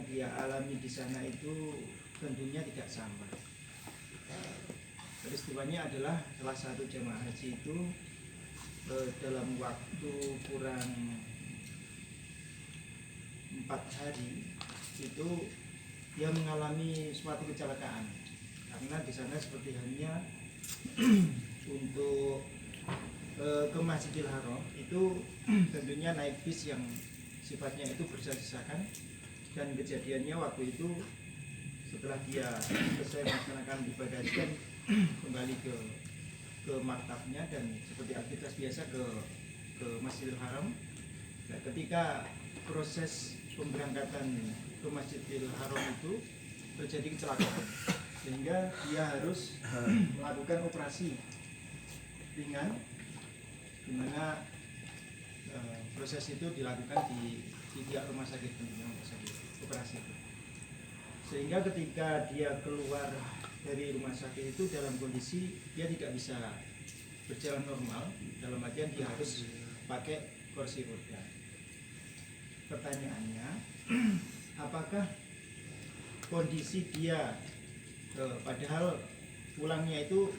dia alami di sana itu tentunya tidak sama. Peristiwanya adalah salah satu jemaah haji itu dalam waktu kurang 4 hari itu dia mengalami suatu kecelakaan, karena di sana seperti halnya untuk ke Masjidil Haram itu tentunya naik bis yang sifatnya itu berdesak-desakan, dan kejadiannya waktu itu setelah dia selesai melaksanakan ibadah dan kembali ke maktabnya dan seperti aktivitas biasa ke Masjidil Haram. Nah, ketika proses pemberangkatan ke Masjidil Haram itu terjadi kecelakaan, sehingga dia harus melakukan operasi ringan, di mana proses itu dilakukan di pihak rumah sakit, tentunya rumah sakit operasi itu. Sehingga ketika dia keluar dari rumah sakit itu dalam kondisi dia tidak bisa berjalan normal, dalam artian dia harus pakai kursi roda. Pertanyaannya, apakah kondisi dia padahal pulangnya itu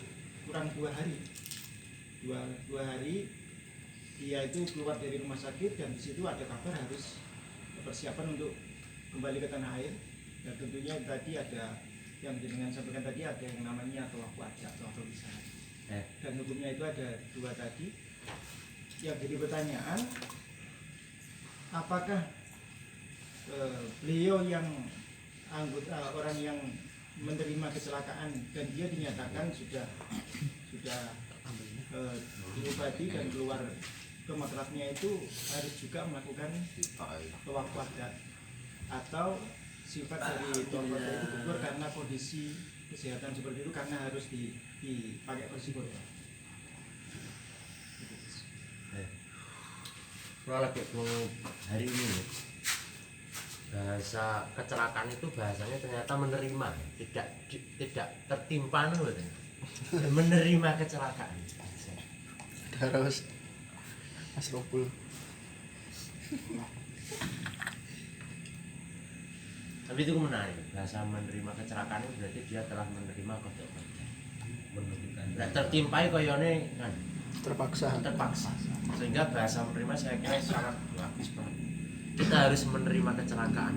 kurang 2 hari, dua hari dia itu keluar dari rumah sakit, dan di situ ada kabar harus persiapan untuk kembali ke tanah air. Dan tentunya tadi ada yang dengan sampaikan tadi, ada yang namanya tawaf wada, tawaf wisata. Dan hukumnya itu ada 2 tadi. Yang jadi pertanyaan, apakah beliau yang anggota orang yang menerima kecelakaan dan dia dinyatakan sudah diobati dan keluar ke maktabnya itu harus juga melakukan tawaf wada, atau sifat dari tawaf wada itu gugur karena kondisi kesehatan seperti itu, karena harus dipakai kursi roda. Kalau lagi hari ini bahasa kecelakaan itu bahasanya ternyata menerima, tidak tertimpa nih, menerima kecelakaan. Harus Mas Rupul. Tapi itu menarik, bahasa menerima kecelakaan itu berarti dia telah menerima kodok. Nah, tertimpai koyone kan Terpaksa. Sehingga bahasa menerima saya kira sangat bagus banget. Kita harus menerima kecelakaan.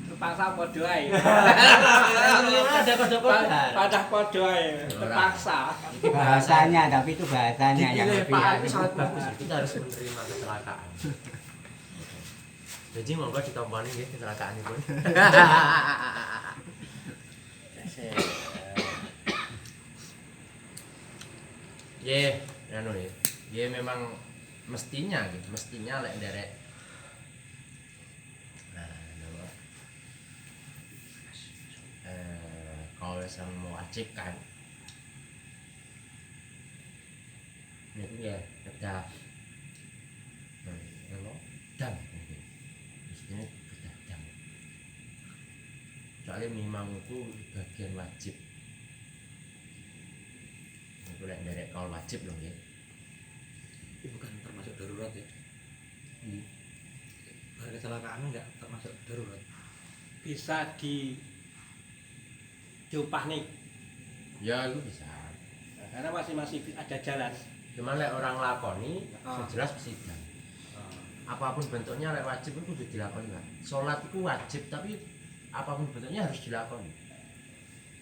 Terpaksa podo ae. Ada kodok-kodok. Padah podo ae. Terpaksa. Bahasanya, tapi itu bahasanya yang Dipilih lebih Pak, itu sangat bagus. Kita harus menerima kecelakaan. Jadi monggo ditomponi nggih kecelakaan itu. Ya memang mestinya lek nderek. Kalau yang mewajibkan itu ya kedah dam, mestinya kedah dam. Soalnya memang itu bagian wajib. Itu lek nderek kalau wajib loh ya. Ini bukan termasuk darurat ya. Kecelakaan enggak termasuk darurat. Bisa diupah nih. Ya itu bisa. Nah, karena masih ada jalan. Cuma lek orang lakoni, jelas mesti dam. Apapun bentuknya lek wajib itu kudu dilakoni, Pak. Salat itu wajib, tapi apapun bentuknya harus dilakoni.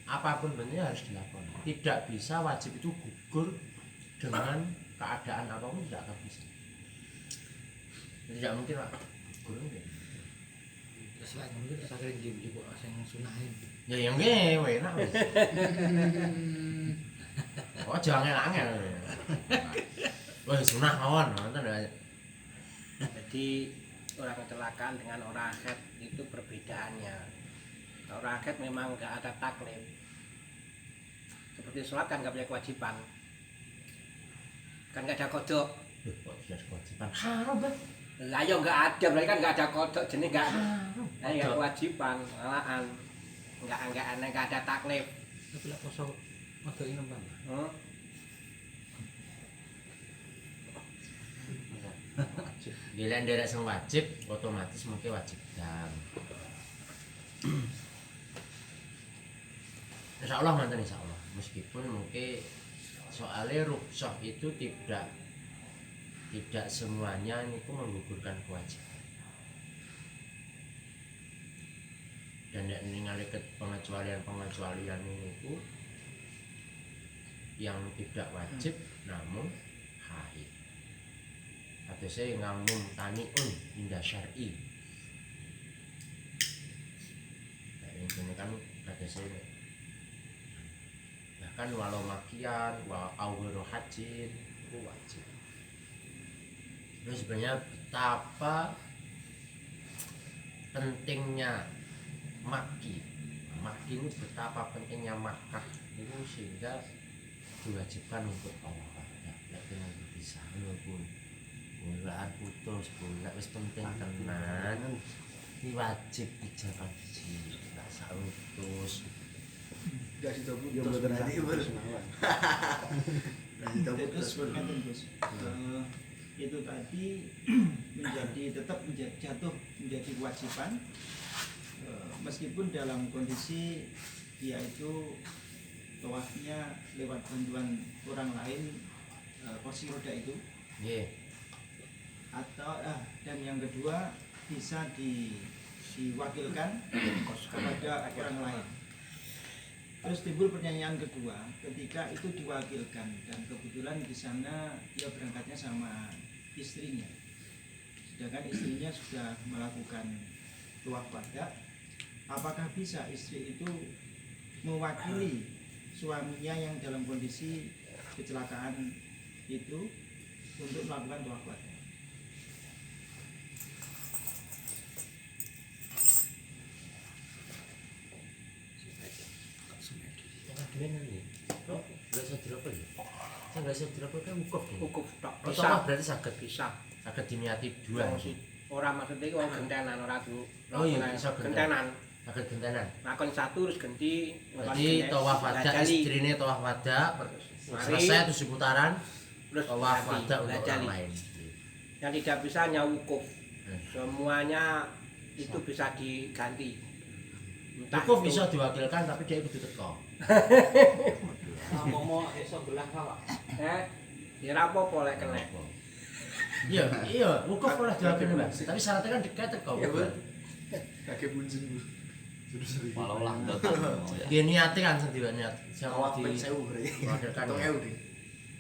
Apapun bentuknya harus dilakoni. Tidak bisa wajib itu gugur dengan keadaan apapun, tidak akan bisa. Tidak mungkin, Pak. Gugur enggak. Selain itu sakit gini kok sing sunahin. Ya yang nggih, enak wis. Oh, jangan angel. Wah, sunah kawan, nonton aja. Jadi orang kecelakaan dengan orang akad itu perbedaannya. Orang akad memang nggak ada taklif. Seperti sholat kan nggak punya kewajiban. Kan nggak ada kodok. Kok sudah kewajiban? Haram, Bang. Lah yo nggak ada, berarti kan nggak ada kodok, jenis nggak. Nah, nggak kewajiban, malahan nggak ada taklif. Tapi lah kosong ada ini Bang. Gila nderek sing wajib otomatis mungkin wajib dam. Insya Allah mantan insya Allah. Meskipun mungkin soalnya rukhsah itu tidak semuanya itu menggugurkan kewajiban. Dan ningali pengecualian ini itu yang tidak wajib namun haid. Atau saya ngomong taniun indah syar'i. Nah, ini kan kata saya bahkan walau makian, walau hajin itu wajib. Itu sebenarnya betapa pentingnya maki ini betapa pentingnya Makkah itu sehingga diwajibkan untuk Allah. Dengan bisa pun bulan putus bulan wis penting tenan ini wajib ijabah siji tak sautus Gak sih tahu Terus itu tadi tetap jatuh menjadi kewajiban meskipun dalam kondisi dia itu tawafnya lewat bantuan orang lain kursi roda itu atau dan yang kedua bisa diwakilkan kepada orang lain. Terus timbul pertanyaan kedua, ketika itu diwakilkan dan kebetulan di sana dia berangkatnya sama istrinya, sedangkan istrinya sudah melakukan tawaf wada, apakah bisa istri itu mewakili suaminya yang dalam kondisi kecelakaan itu untuk melakukan tawaf wada? Nggak usah dirapel ya? Saya nggak usah dirapel kan wukuf ya? Wukuf tok. Bisa berarti saged Bisa. saged diniati dua. Ora maksudnya iki wong gentenan ora du. Oh iya bisa gentenan. Saged gentenan. Lakon satu terus ganti Jadi tawaf wada istrine tawaf wada selesai 7 putaran terus tawaf wada untuk lajali. orang lain. Yang tidak bisa hanya wukuf. Semuanya itu bisa diganti. Entah Wukuf itu- bisa diwakilkan tapi dia kudu teko. Momo esok belah kawak. Ya ora apa-apa lek kena. Iya, iya, wukuf boleh diwakilkan Mas. Tapi syaratnya kan dekat teko. kakek bunjin bu. Walau lah Dia niate kan sing niat. Sing Awak di pek 1000 berarti. wakilkan. 1000 ding.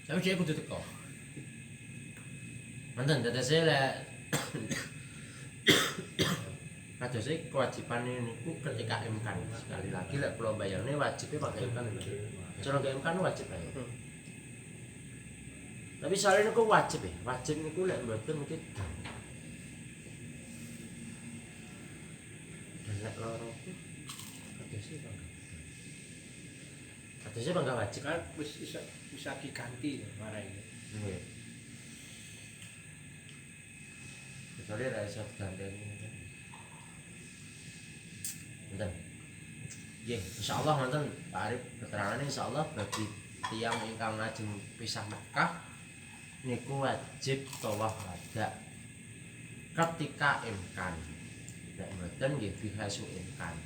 Tapi dia kudu teko. Manten dadase lek kadose kewajiban niku ketika imkan. Sekali lagi lek kula bayarne wajibnya pakai imkan. Cara gak imkan wajib ae. Tapi soalnya niku wajib ya. Wajib niku lek mboten mungkin dan lek loro kadose bangga wajib. Kan bisa diganti marane. Nggih. Kecuali ra iso gandeng. Benten. Nggih, insyaallah wonten Pak Arif keterangane insyaallah bagi tiyang ingkang ngajeng pisah Mekah niku wajib tawaf wada ketika imkan. Nek mboten nggih bihasu imkan.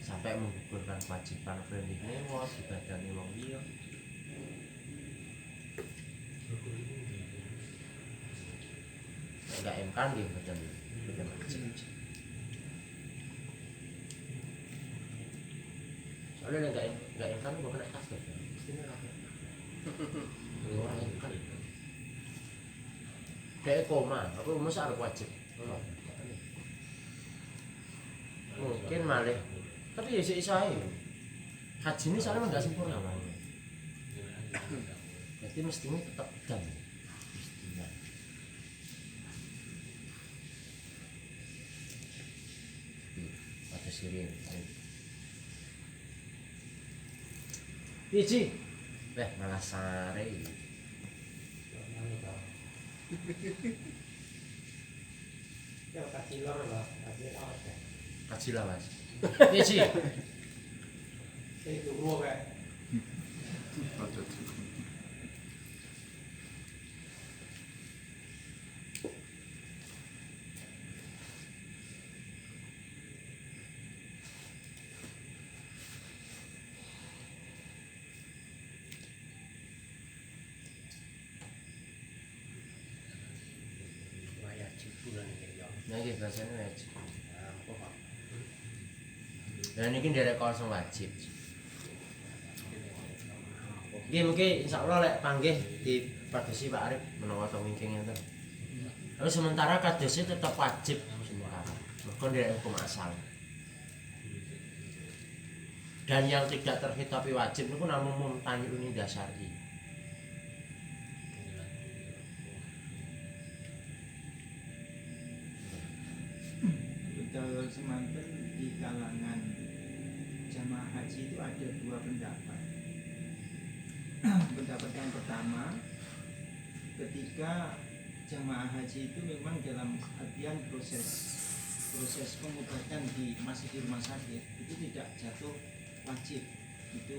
Sampai menggugurkan kewajiban prendine wong ibadane wong liya. Enggak imkan nggih mboten wajib. Soalnya enggak imkan kok kena kafir. Mestinya kafir. Ora imkan. Kayak koma, aku masa harus wajib. Mungkin malah, tapi ya sih saya. Haji ini soalnya enggak sempurna malah. Jadi mestinya tetap dam. Mestinya. Pada sirin. Iji. Malah sare. Ya kasih lor lah, kasih lor. Kaji lah Mas. Iji. Itu gua kayak Nah iki bahasane wajib. Dan ini derek kosong wajib. Iki mungkin insyaallah lek panggih dipadosi Pak Arif menawa to wingking enten. Lalu sementara kadosnya tetap wajib sementara. Mergo derek hukum asal. Dan yang tidak terhitapi wajib itu namung mumtani uni dasari. Betul semanten di kalangan jamaah haji itu ada dua pendapat. Pendapat yang pertama, ketika jamaah haji itu memang dalam artian proses pengobatan masih di rumah sakit itu tidak jatuh wajib, itu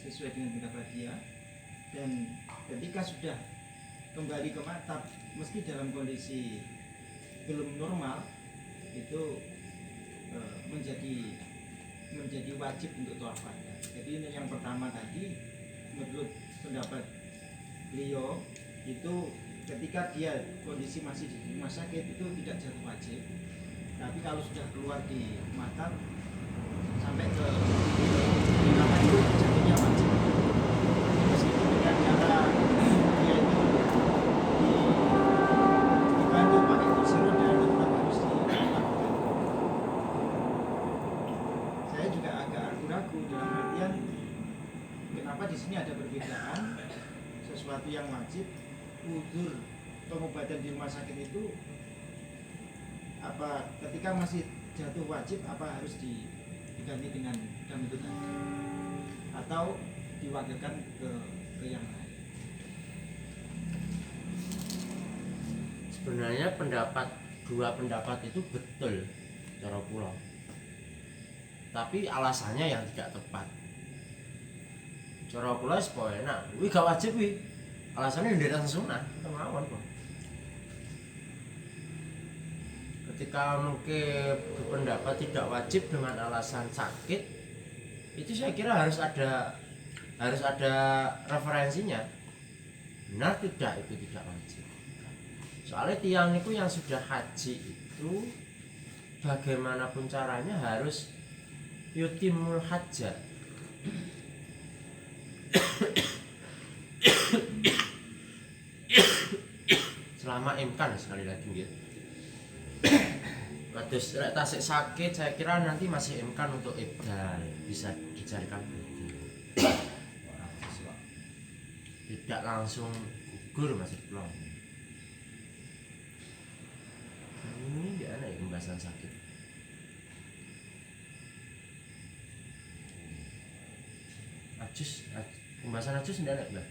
sesuai dengan pendapat dia. Dan ketika sudah kembali ke maktab meski dalam kondisi belum normal itu menjadi wajib untuk tawaf qada. Jadi yang pertama tadi menurut pendapat beliau itu ketika dia kondisi masih di rumah sakit itu tidak jatuh wajib, tapi kalau sudah keluar di maktab sampai ke kamar itu jatuhnya wajib. Meskipun dengan cara dia itu dibantu pakai kursi roda tetap harus dilakukan. Saya juga agak ragu dalam artian kenapa di sini ada perbedaan sesuatu yang wajib, udzur pengobatan di rumah sakit itu apa ketika masih jatuh wajib apa harus diganti dengan itu tadi atau diwakilkan ke yang lain. Sebenarnya dua pendapat itu betul cara kula. Tapi alasannya yang tidak tepat. Cara kula wis enak, kuwi gak wajib kuwi. Alasannya ndak sunah, mawon kok. Ketika mungkin berpendapat tidak wajib dengan alasan sakit, itu saya kira harus ada referensinya. Benar tidak itu tidak wajib. Soalnya tiang itu yang sudah haji itu bagaimanapun caranya harus yutimul hajjah. Selama imkan sekali lagi gitu. Kados lek tasik sakit saya kira nanti masih imkan untuk ibdal, bisa dicarikan bukti. Tidak langsung gugur masih belum. Ini dia ada pembahasan sakit. Pembahasan ajus ndak ada, Mbak.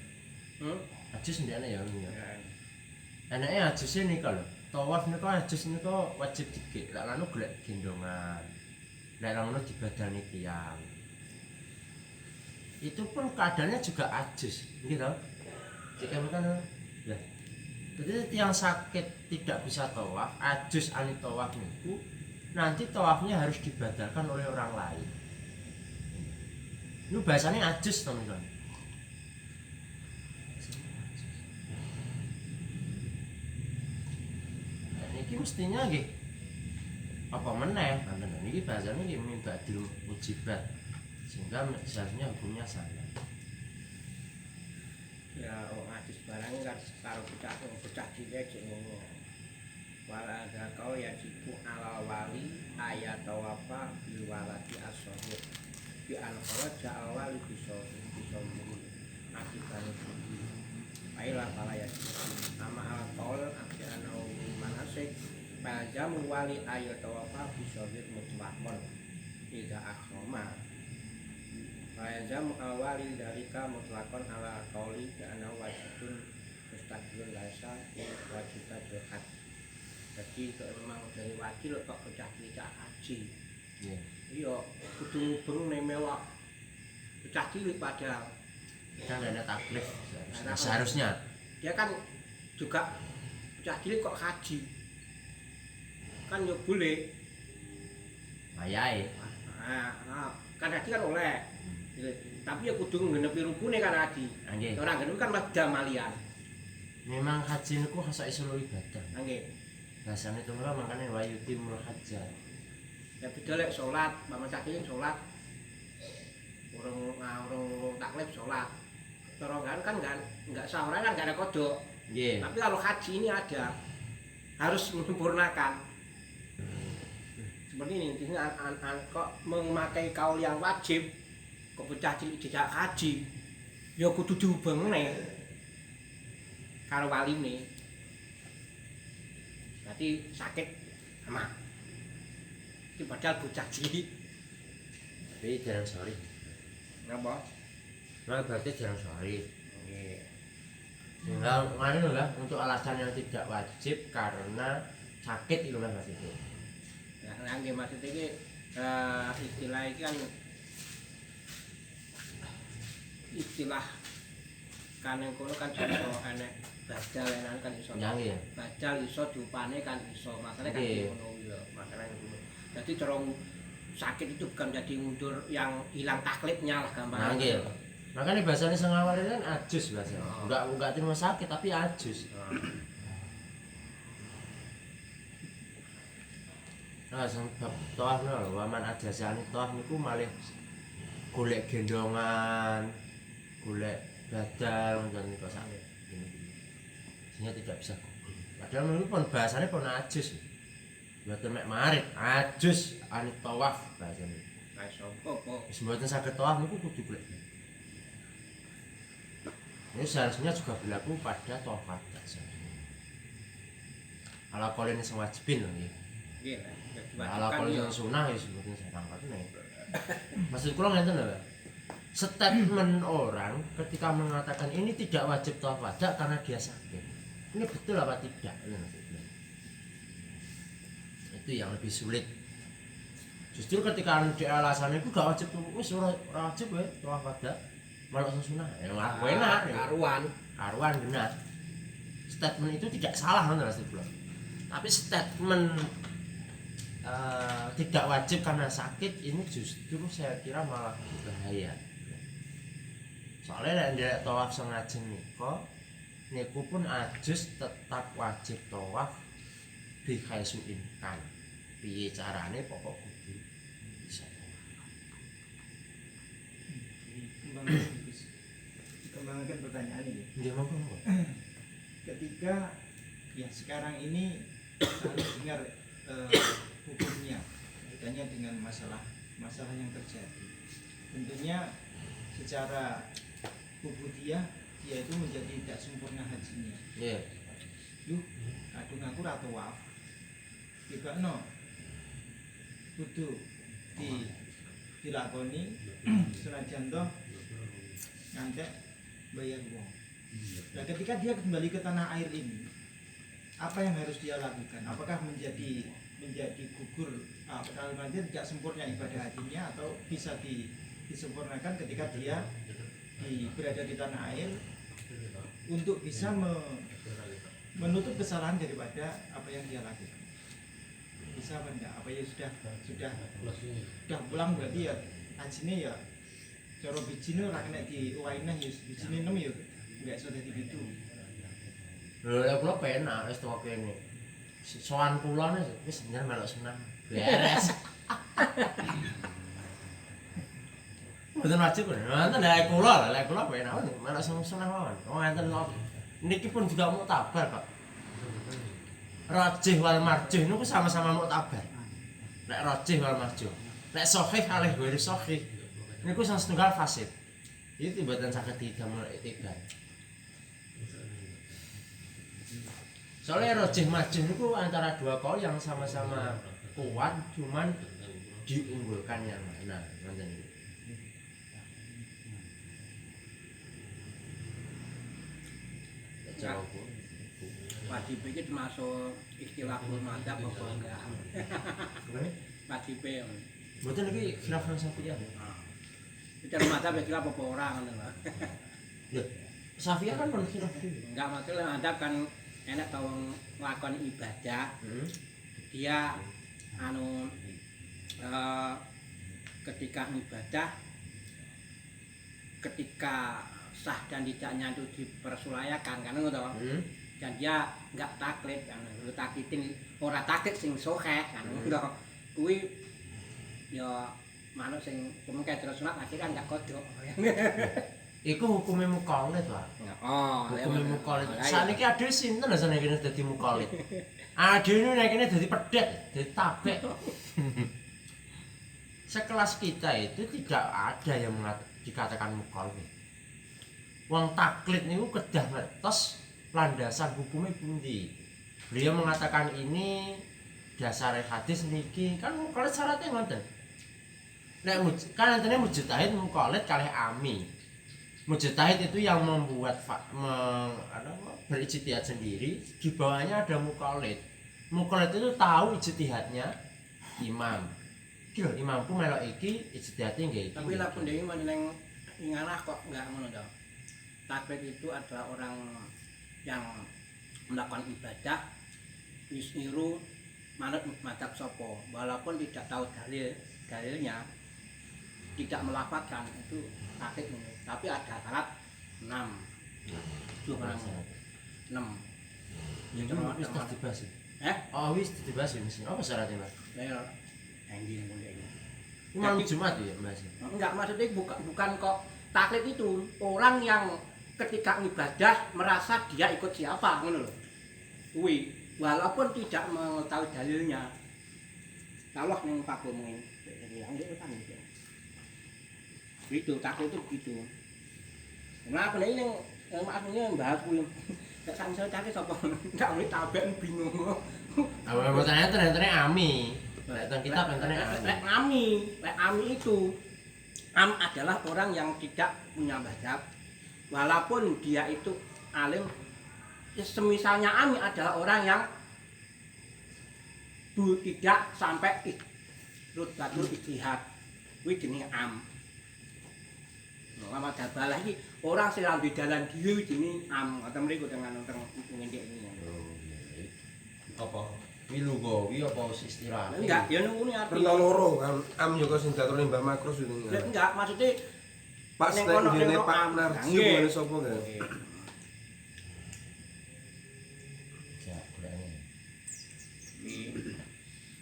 Ajus ndak ada ya ini ya. Enaknya ajusnya nih kalau tawaf nih kok ajus nih kok wajib dikit, lek anu golek gendongan, lek anu dibadani tiang. Itu pun keadaannya juga ajus, gitu. Jika kan, ya. Jadi tiang sakit tidak bisa tawaf, ajus ani tawaf itu nanti tawafnya harus dibadalkan oleh orang lain. Ini bahasanya ajus teman-teman. Ini mestinya nggih apa meneh kanten niki bahasane nggih mibadil mujibat sehingga seharusnya hukumnya sama. Ya hadis barang kan karo bocah cilik cek ngono. Wala ada kau ya cipu ala wali ayat tawafa bil walati as-sahih bi an kharaja al-wali bisa akibat itu. Ayolah pala ya sama al-qaul akhirana manasik pajam wali ayat tawafa bisa mutlaqon tidak akhoma pajam awali dalika mutlaqon ala qauli karena wajibun mustaqilun laisa wajibat berhad. Jadi memang dari wajib kok pecah-pecah haji. Iya kudu ngubung ning mewah pecah cilik padahal Kan ada taklif seharusnya. Dia kan juga pecah cilik kok haji. Kan yo boleh. Ayahe. Kan haji kan oleh. Tapi ya kudu nggenepi rukune kan haji. Nggih. Ora nggenepi kan malian. Memang haji niku hasa isul ibadah. Nggih. Bahasane itu mula makane wa yutimul hajjah. Ya beda lek salat, Bapak Cakil salat. Urung taklif salat. Cara kan enggak sah orang kan enggak ada kodok. Nggih. Tapi kalau haji ini ada harus menyempurnakan. Seperti ini, ini kok memakai kaul yang wajib, kok bocah cilik jejak haji, ya kudu dihubungne karo waline. Berarti sakit sama. Iki padahal bocah cilik. Tapi jarang sorry. Napa? Nah, berarti jarang sorry. Nah, ngene lho untuk alasan yang tidak wajib karena sakit itu kan Mas itu. Nah, nggih maksud iki istilah iki kan istilah kan yang kono kan iso enek bajal enak kan iso. Nggih ya. Bajal iso diupane kan iso. Masalah kan Nggih. ngono ya, masalah ngono. Jadi cara sakit itu bukan jadi mundur yang hilang taklifnya lah gampang. Nggih. Makanya bahasanya sengawal itu kan ajus bahasanya. Enggak terima sakit tapi ajus. Nah, sebab toah lho, waman ajasane toah niku malih golek gendongan, golek badal ngoten niku sakit. Sehingga tidak bisa gugur. Padahal niku pun bahasane pun ajus. Mboten mek marit, ajus ane tawaf bahasane. Nah, iso apa? Wis mboten saged tawaf niku kudu golek. Ini seharusnya juga berlaku pada tawaf wada. Ala kolene sing wajibin lho nggih. Nggih. Ala kolene sing sunah ya mboten sarang katene. Maksud kula ngeten lho. Statement orang ketika mengatakan ini tidak wajib tawaf wada karena dia sakit. Ini betul apa tidak? Ini maksudnya. Itu yang lebih sulit. Justru ketika ada alasan itu gak wajib wis ora wajib wae tawaf wada. Malah sing sunah. Ya malah enak. Karuan benar. Statement itu tidak salah ngono maksud kula. Tapi statement tidak wajib karena sakit ini justru saya kira malah bahaya. Soalnya nek tawaf sengaja niku pun ajus tetap wajib tawaf bihaisuin kan. Piye carane pokok kudu bisa. Kembangkan pertanyaan ini. Nggih monggo. Ketika ya sekarang ini harus dengar hukumnya kaitannya dengan masalah yang terjadi. Tentunya secara ubudiyah dia itu menjadi tidak sempurna hajinya. Nggih. Yuh, kadung aku ra tawaf. Dibakno kudu dilakoni senajan toh ngantek bayar uang. Nah, ketika dia kembali ke tanah air ini, apa yang harus dia lakukan? Apakah menjadi gugur kalau nanti tidak sempurna ibadah hajinya atau bisa disempurnakan ketika dia berada di tanah air untuk bisa menutup kesalahan daripada apa yang dia lakukan? Bisa apa enggak? Apa ya sudah pulang berarti ya hajinya ya cara bijine ora kena diuwainah ya bijine 6 ya enggak iso dadi 7. Lho lek kula penak wis teko kene. Soan kula wis nyen melok sunah. Beres. Mboten wajib kok. Wonten lek kula penak melok sunah mawon. Wong enten niki pun juga muktabar, Pak. Rajih wal marjuh niku sama-sama muktabar. Nek rajih wal marjuh. Nek sahih kalih ghairi sahih niku sang setunggal fasid. Iki mboten saged didamel iktibar. Soalnya rojih majih itu antara dua kaul yang sama-sama kuat, cuman diunggulkan yang mana, nanti ini. Wajib iki termasuk ikhtilaful madzhab apa enggak? Wajib ya. Betul lagi khilaf Syafi'iyah. Bicara madzhab ya khilaf apa orang ngono lho. Lho, Syafi'iyah kan pun khilaf dulu. Enggak masalah madzhab kan enak tau nglakoni ibadah. Dia ketika ibadah ketika sah dan tidaknya itu dipersulayakan kan ngono to. dan dia nggak taklid kan lu taklitin ora taklid sing sokeh kan ngono kuwi ya manuk sing kemungkinan terus sunat akhirnya nggak kodok. Iku hukume mukallid, Pak. Oh, Hukume mukallid. Saniki ade sinten lho saniki dadi mukallid. Ade ini nek kene dadi pedhet, dadi tabek. Sekelas kita itu tidak ada yang dikatakan mukallid. Wong taklid niku kedah ngertos landasan hukumnya pundi. Beliau mengatakan ini dasar hadis niki kan mukallid syaratnya ngoten. Nek kan antene mujtahid mukallid kalih ami. Mujtahid itu yang membuat berijtihad sendiri, di bawahnya ada mukallid. Mukallid itu tahu ijtihadnya imam. Iki lho imamku melok iki ijtihadnya nggih iki. Tapi lah pun dewe meneng ngarah kok enggak ngono to. Taklid itu adalah orang yang melakukan ibadah wis niru manut madzhab sapa walaupun tidak tahu dalilnya tidak melafadzkan itu taklid ini tapi ada syarat 6 Coba 6 ya wis dibahas. Oh wis dibahas ya mesti. Apa syaratnya, Mas? ya anjing mulai ini Malam Jumat ya, Mas. enggak maksudnya bukan kok taklid itu orang yang ketika ibadah merasa dia ikut siapa ngono lho. Kuwi walaupun tidak mengetahui dalilnya. Allah ning pakum ngene. Kan gitu. Itu taklid itu begitu. Nah, apa ini yang maksudnya bahas kuwi. Gak sanse cari sapa. Enggak boleh tabek bingung. Apa ternyata ami. Nek kitab ami. Lek ami itu adalah orang yang tidak punya mazhab. Walaupun dia itu alim, semisalnya ami adalah orang yang tidak sampai rutbatul ijtihad. Kuwi jenenge am. Lama dabalah iki orang sing lambe dalan dhewe jenenge am. Ngoten mriku dengan wonten ngendek ini. Apa? Wilugo, wi apa istirahat? Enggak, ya nunggu Pernah artinya. loro kan am yo kok sing daturne Mbah Makrus itu. Enggak, maksudnya Pak ning Stek kono dene ning Pak am. Narji Nggih. ngene sapa enggak? Ya, boleh.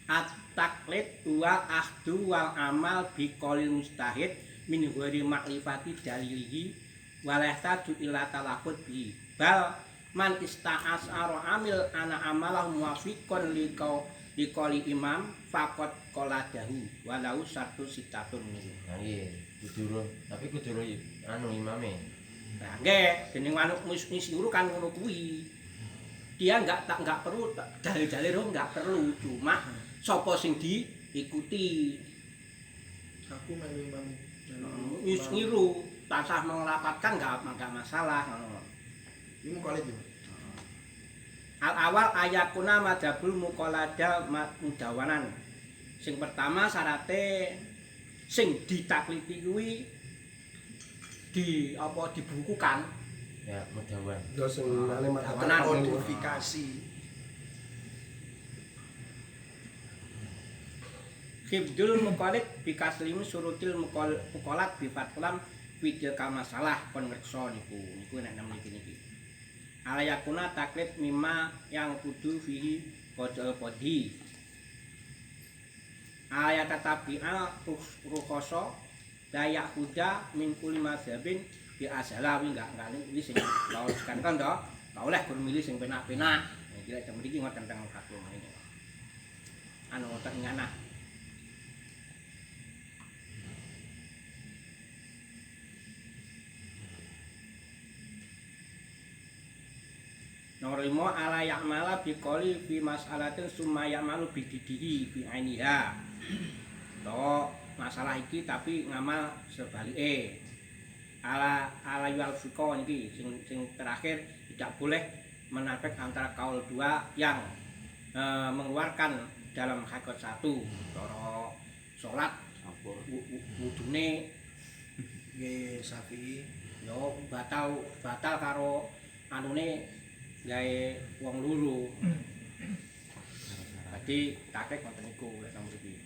At-taklid wal ahdu wal amal biqaulil mustahid min ghairi ma'rifati dalilihi wa la yahtaju ila talaffuz bi bal man ista'as amil ana amalahu muwafiqan liqauli imam faqad qaladahu walau satu sitatun niku. Nah, iya, kudu tapi kudu anu imame. Nah, nggih, jeneng manuk misuwur kan ngono kuwi. Dia enggak perlu dalil-dalil enggak perlu, cuma sapa sing diikuti. Aku melu imam. Ngiru tansah mengelapatkan enggak masalah. Ini mukallid yo. Al awal ayakuna madhabul muqallada mudawanan. Sing pertama syaratnya sing ditakliti kuwi dibukukan. Ya, mudawan. Yo sing ngene Dawanan. Kodifikasi. Hibdul muqallid bikaslim surutil muqallad bi fatlam widil kamasalah kon ngrekso niku nek nang niki. Alayakuna taklid mimma yang kudu fihi qadal qadi. Ayat tabi'al rukhasa dayak huda min kulli mazhabin bi asalawi enggak ini sing kalau sekarang to enggak oleh kur milih sing penak-penak. Iki lek mriki ngoten teng fatwa ini. Anu ngoten ngana. Nomor 5 ala ya'mala biqoli fi mas'alatin summa ya'malu bididihi fi ainiha. To masalah iki tapi ngamal sebalike. Ala yual fiqh niki sing terakhir tidak boleh menafik antara kaul dua yang mengeluarkan dalam hakikat satu. Cara salat wudune Nggih Syafi'i. yo batal karo anune gawe wong luru. Dadi takek ngoten niku lek nang mriki.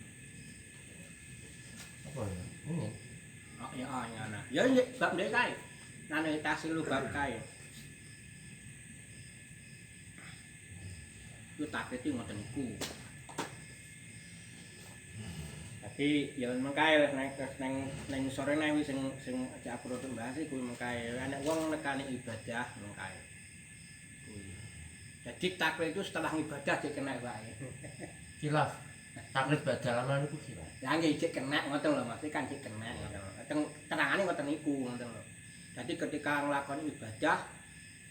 Apa ya? Ini. Oh ya nah. Ya bab ndek kae. Nane tasilu bab kae. Iku taklid iki ngoten niku. Jadi ya mengkae neng sore nang sing ajak aku rada bahas iku mengkae ana wong nekani ibadah mengkae. Jadi taklid itu setelah ibadah cek kena wae. Khilaf. Taklid badalaman niku khilaf. Ya nggih cek kena ngoten lho Mas, kan cek kena ngoten. Teng terangane ngoten niku ngoten lho. Jadi ketika nglakoni ibadah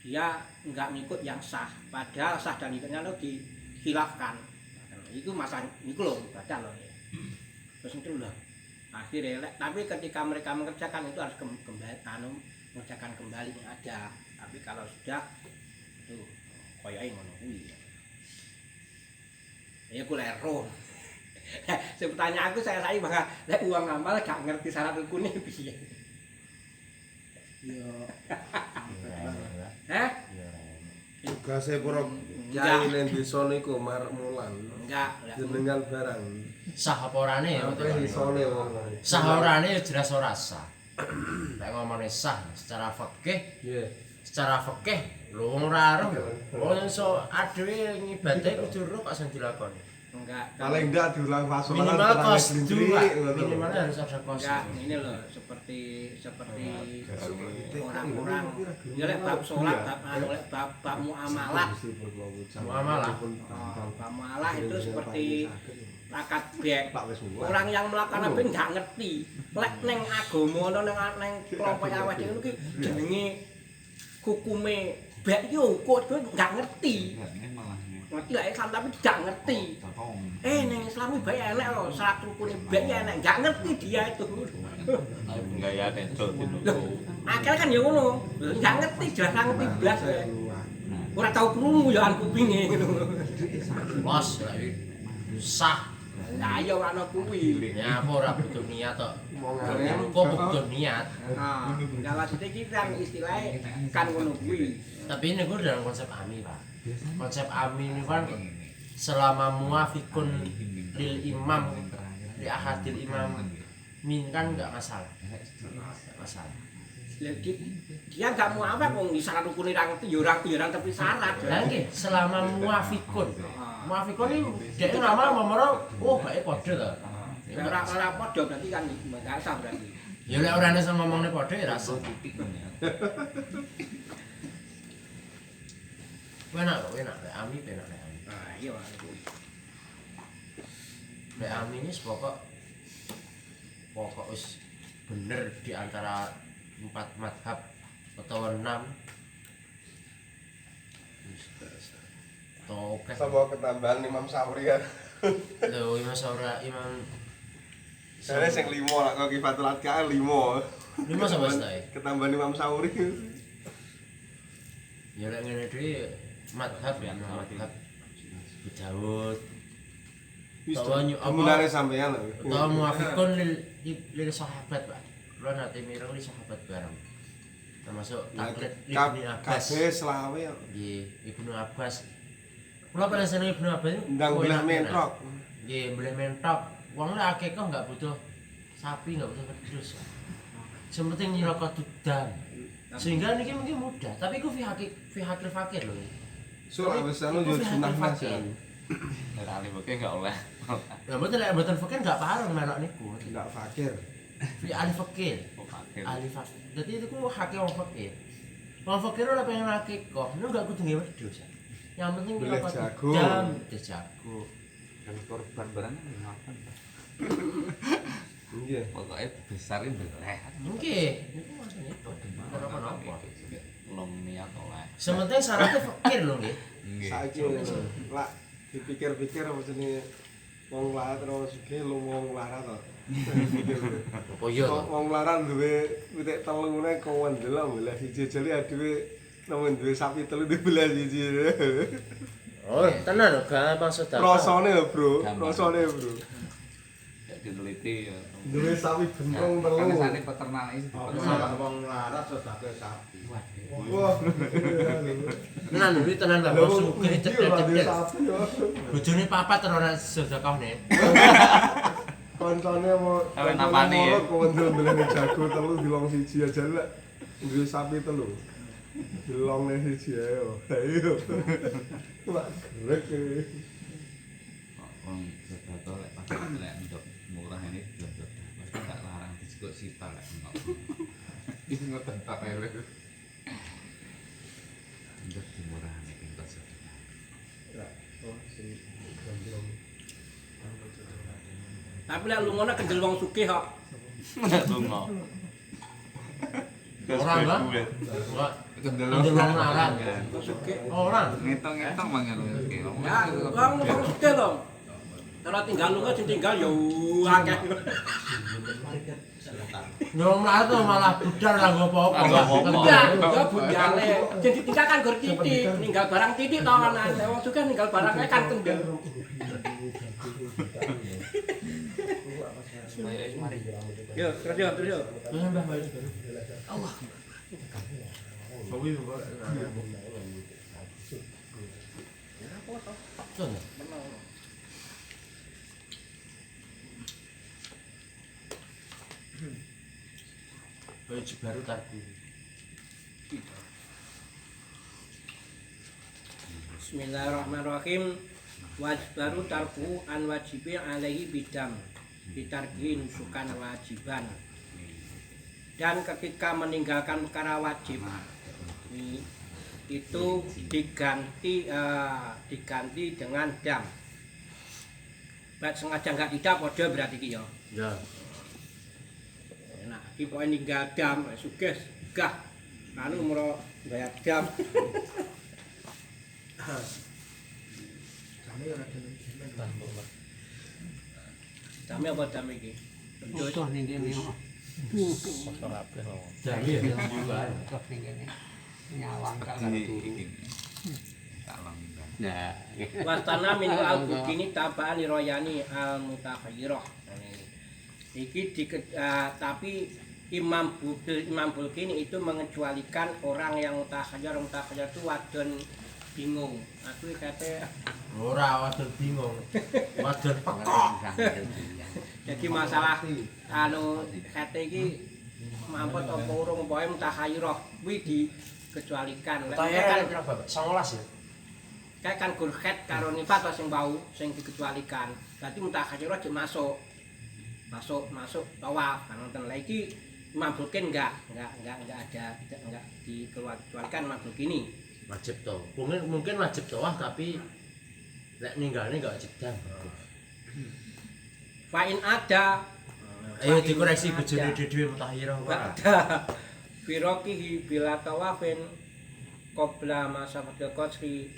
dia enggak ngikut yang sah, padahal sah dan ikutnya lo dikhilafkan. Itu masalah niku lho ibadah lho. Terus itu loh akhirnya tapi ketika mereka mengerjakan itu harus kembali mengerjakan kembali yang ada, tapi kalau sudah itu koyoke ngono kuwi ya ku lero. Pertanyaan aku saya bahwa lek uang amal gak ngerti syarat rukunnya piye. Yo. Hah? Tugase para Enggak. kiai ning desa niku marek mulan. Enggak. Jenengan barang. Sah apa orane ya? Apa isone wong. Sah orane ya jelas ora sah. Nek ngomongane sah secara fikih, Nggih. secara fikih lho wong ora ero. Wong iso adewe ngibadahe kudu ro kok sing dilakoni. Enggak. Paling ndak diulang pasokan Minimal kos dua. Minimal harus ada kos. Enggak, ini loh seperti orang-orang ya lek bab salat, bab muamalah. Muamalah. Bab muamalah itu seperti akad bek. Orang yang melakukan bek enggak ngerti. Lek ning agama ning kelompok awake dhewe iki jenenge hukume bek yo kok enggak ngerti. Ngerti lah Islam tapi tidak ngerti. Ning Islam iki bae enek lho, syarat rukune bae enek, enggak ngerti dia itu. Enggak ya itu. Akhirnya kan ya ngono. Enggak ngerti, jelas ngerti blas. Ora tau krungu ya an kupinge ngono. Bos lek sah. Lah ya ora ono kuwi. Ya apa ora butuh niat tok. Wong Kok butuh niat. Nah, enggak maksudnya iki kan istilahnya kan ngono kuwi. Tapi ini gue dalam konsep AMI Pak. Konsep AMI ini kan selama muafikun lil imam li ahadil imam min kan enggak masalah. Enggak masalah. Jadi dia enggak mau apa wong syarat rukune ra ngerti ya ora tapi syarat. Lah nggih selama muafikun. Muafikun ini dhek ngamal momoro oh bae padha to. Ora padha berarti kan enggak sah berarti. Ya lek ora ana sing ngomongne padha ya ra sah. Enak kok, enak. Lek AMI enak lek AMI. Nah, iya Pak. Lek AMI ini pokok wis bener di antara 4 madhab atau 6. Atau oke. Sama ketambahan Imam Syafi'i kan. Lho Imam Syafi'i Imam Saya sing 5 lah kok Kifatul Adkaan 5. 5 sama setae. Ketambahan Imam Syafi'i. Ya lek ngene dhewe madhab ya madhab Daud. Mulane sampean lho. Atau muafikun lil sahabat Pak. Kulo nate mireng li sahabat bareng. Termasuk taklid Ibnu Abbas. Kabeh selawe. Nggih, Ibnu Abbas. Kulo pernah seneng Ibnu Abbas itu. Ndang boleh mentok. Nggih, boleh mentok. Wong lek akeh enggak butuh sapi, enggak butuh wedhus. Sementing nyiraka dudan. Sehingga niki mungkin mudah, tapi ku fi hakil fakir lho. Surah wis anu yo sunah nasan. Nek ali beke enggak oleh. Ya mboten lek mboten fakir enggak pareng melok niku. Enggak fakir. Fi ahli fakir. Ahli fakir. Dadi itu ku hak wong fakir. Wong fakir ora pengen akikah, lu enggak kudu ngewe wedhus. Yang penting Boleh nyiraka jago. dudan, jago. Dan korban barang ngapain? Nggih. Pokoknya besar ini boleh. Nggih, niku maksudnya itu. Kenapa-napa. Belum niat oleh. Sementing syaratnya fakir lho nggih. Saiki lak dipikir-pikir maksudnya wong larat terus sugih lu wong larat to. Apa iya to? Wong larat duwe pitik telu ngene kawan delok belah siji jeli adewe nemen duwe sapi telu dibelah siji. Oh, tenan lho, gampang sedekah. Rasane lho, Bro. Rasane, Bro. Ya diteliti ya. Duwe sapi bentrong telu. Kan sane peternak iki. Wong larat sedake sapi. Wah. Tenan lho, tenan lah. Lho, Wong sugih cedek-cedek. sapi yo. Bojone papat ora sedekahne. Koncone mau Sampe napani ya. Kondel belah jago telu dilong siji aja lek duwe sapi telu. Delongne siji ae yo. Ayo. Mak grek iki. Wong sedato lek pas lek ndok murah ini ndok. Pasti tak larang dijukuk sita lek ngok. Iki ngoten tak ele. Ndok dimurahne pintu sedekah. Tapi lek lu ngono kendel wong sugih kok. Lunga. Orang enggak? Enggak. Kendel Kendel wong larang. Sugih. Orang. Ngitung-ngitung mangan rezeki. Ya, wong sugih to. Kalau tinggal lu sing tinggal ya akeh. Nyong mlayu tuh malah budal lah nggo apa-apa. Enggak, ya budale. Jadi tinggal kan gur titik, ninggal barang titik to kan. Wong sugih ninggal barangnya kan kendel. Yo, terus yo, terus yo. Mbah balik. Allah. Bawi mbak. Baju baru tadi. Bismillahirrahmanirrahim. Wajib baru tarku an wajibin alaihi bidam ditarkin sukan wajiban. Dan ketika meninggalkan perkara wajib itu diganti dengan dam. Baik sengaja enggak tidak podo berarti iki ya. Ya. Nah, iki pokoke ninggal dam sugih gah anu mro bayar dam. Dame apa dam iki? Utuh ning kene. Jadi ya juga. Utuh ning kene. Nyawang kak Iki. Tak langgan. Nah, Wastana min al-bukini tabaan liroyani al-mutakhayyirah. Iki tapi Imam Bulkini itu mengecualikan orang yang mutakhayyir itu wadon bingung. Aku kate Ora wadon bingung. Wadon pekok. jadi masalah anu kate iki mampet apa urung pokoke mutakhayyirah kuwi dikecualikan. Lek Tanya kan berapa? 19 ya. Kayak kan gurkhet karo nifat sing bau sing dikecualikan. Berarti mutakhayyirah jek masuk tawaf kan nonton lagi Imam Bulkin enggak ada enggak dikecualikan Imam Bulkini. Wajib toh. Mungkin wajib tawaf tapi lek ninggalne enggak wajib dam. Fa'in ada Ayo dikoreksi bojone dhewe mutakhirah kok. ada Firokihi bila tawafin qabla masa qadri